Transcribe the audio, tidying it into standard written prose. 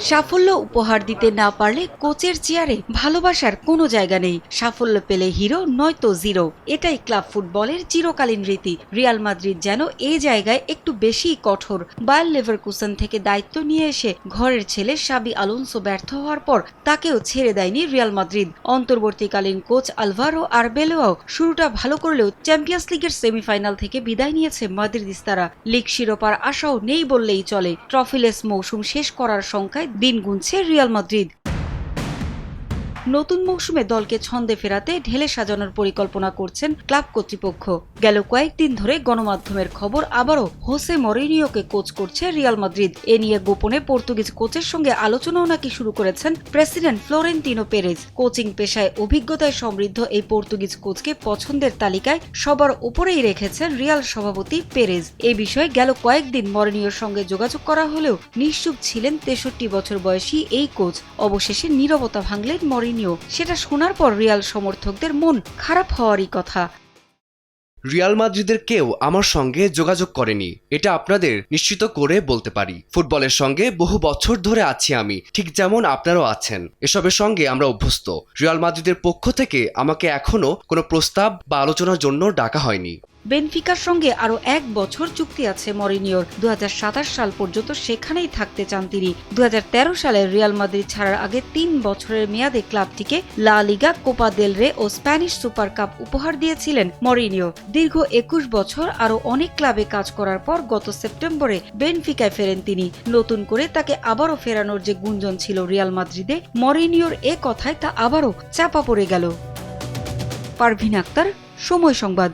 সাফল্য উপহার দিতে না পারলে কোচের চেয়ারে ভালোবাসার কোনো জায়গা নেই। সাফল্য পেলে হিরো নয়তো জিরো, এটাই ক্লাব ফুটবলের চিরকালীন রীতি। রিয়াল মাদ্রিদ যেন এই জায়গায় একটু বেশিই কঠোর। বায়ার লেভারকুসেন থেকে দায়িত্ব নিয়ে এসে ঘরের ছেলে শাবি আলোনসো ব্যর্থ হওয়ার পর তাকেও ছেড়ে দেয়নি রিয়াল মাদ্রিদ। অন্তর্বর্তীকালীন কোচ আলভারো আরবেলোয়াও শুরুটা ভালো করলেও চ্যাম্পিয়ন্স লিগের সেমিফাইনাল থেকে বিদায় নিয়েছে মাদ্রিদিস্তারা। লিগ শিরোপার আশাও নেই বললেই চলে। ট্রফিলেস মৌসুম শেষ করার সংখ্যায় দিন গুনছে রিয়াল মাদ্রিদ। নতুন মৌসুমে দলকে ছন্দে ফেরাতে ঢেলে সাজানোর পরিকল্পনা করছেন ক্লাব কর্তৃপক্ষ। গেল কয়েকদিন ধরে গণমাধ্যমের খবর আবারও হোসে মরিনিয়োকে কোচ করছে রিয়াল মাদ্রিদ। এ নিয়ে গোপনে পর্তুগিজ কোচের সঙ্গে আলোচনাও নাকি শুরু করেছেন প্রেসিডেন্ট ফ্লোরেন্তিনো পেরেজ। কোচিং পেশায় অভিজ্ঞতায় সমৃদ্ধ এই পর্তুগিজ কোচকে পছন্দের তালিকায় সবার উপরেই রেখেছেন রিয়াল সভাপতি পেরেজ। এ বিষয়ে গেল কয়েকদিন মরিনিয়োর সঙ্গে যোগাযোগ করা হলেও নিশ্চুপ ছিলেন 63 বছর বয়সী এই কোচ। অবশেষে নীরবতা ভাঙলেন মরিনিয়ো। সেটা শোনার পর রিয়াল সমর্থকদের মন খারাপ হওয়ারই কথা। রিয়াল মাদ্রিদের কেউ আমার সঙ্গে যোগাযোগ করেনি, এটা আপনাদের নিশ্চিত করে বলতে পারি। ফুটবলের সঙ্গে বহু বছর ধরে আছি আমি, ঠিক যেমন আপনারাও আছেন। এসবের সঙ্গে আমরা অভ্যস্ত। রিয়াল মাদ্রিদের পক্ষ থেকে আমাকে এখনো কোনো প্রস্তাব বা আলোচনার জন্য ডাকা হয়নি। বেনফিকার সঙ্গে আরো 1 বছর চুক্তি আছে মরিনিয়োর। 2027 সাল পর্যন্ত সেখানেই থাকতে চান তিনি। 2013 সালে রিয়াল মাদ্রিদ ছাড়ার আগে 3 বছরের মেয়াদে ক্লাবটিকে লা লিগা, কোপা দেল রে ও স্প্যানিশ সুপার কাপ উপহার দিয়েছিলেন মরিনিয়ো। দীর্ঘ 21 বছর আরো অনেক ক্লাবে কাজ করার পর গত সেপ্টেম্বরে বেনফিকায় ফেরেন তিনি। নতুন করে তাকে আবারও ফেরানোর যে গুঞ্জন ছিল রিয়াল মাদ্রিদে, মরিনিয়োর এ কথায় তা আবারও চাপা পড়ে গেল। পারভিন আক্তার, সময় সংবাদ।